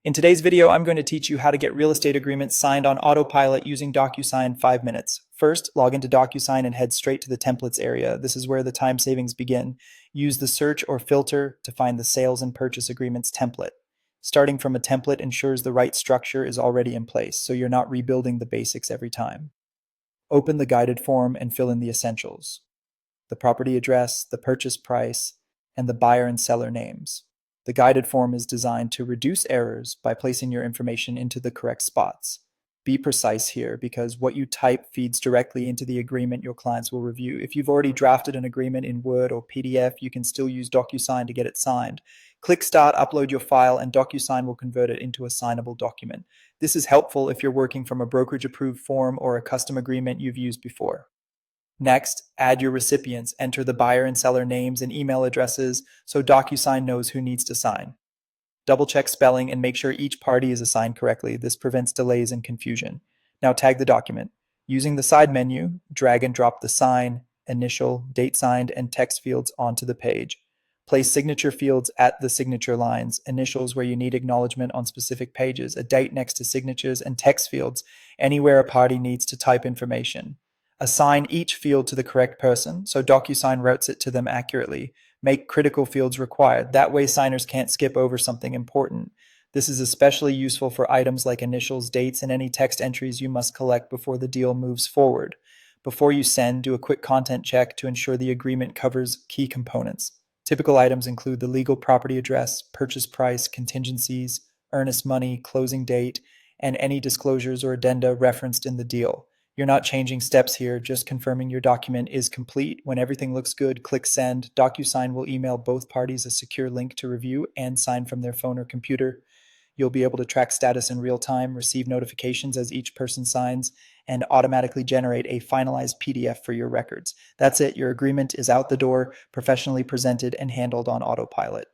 In today's video, I'm going to teach you how to get real estate agreements signed on Autopilot using Docusign in 5 minutes. First, log into Docusign and head straight to the templates area. This is where the time savings begin. Use the search or filter to find the sales and purchase agreements template. Starting from a template ensures the right structure is already in place, so you're not rebuilding the basics every time. Open the guided form and fill in the essentials: the property address, the purchase price, and the buyer and seller names. The guided form is designed to reduce errors by placing your information into the correct spots. Be precise here because what you type feeds directly into the agreement your clients will review. If you've already drafted an agreement in Word or PDF, you can still use Docusign to get it signed. Click Start, upload your file, and Docusign will convert it into a signable document. This is helpful if you're working from a brokerage-approved form or a custom agreement you've used before. Next, add your recipients. Enter the buyer and seller names and email addresses so Docusign knows who needs to sign. Double-check spelling and make sure each party is assigned correctly. This prevents delays and confusion. Now tag the document. Using the side menu, drag and drop the sign, initial, date signed, and text fields onto the page. Place signature fields at the signature lines, initials where you need acknowledgement on specific pages, a date next to signatures, and text fields anywhere a party needs to type information. Assign each field to the correct person so Docusign routes it to them accurately. Make critical fields required. That way signers can't skip over something important. This is especially useful for items like initials, dates, and any text entries you must collect before the deal moves forward. Before you send, do a quick content check to ensure the agreement covers key components. Typical items include the legal property address, purchase price, contingencies, earnest money, closing date, and any disclosures or addenda referenced in the deal. You're not changing steps here, just confirming your document is complete. When everything looks good, click send. Docusign will email both parties a secure link to review and sign from their phone or computer. You'll be able to track status in real time, receive notifications as each person signs, and automatically generate a finalized PDF for your records. That's it. Your agreement is out the door, professionally presented and handled on Autopilot.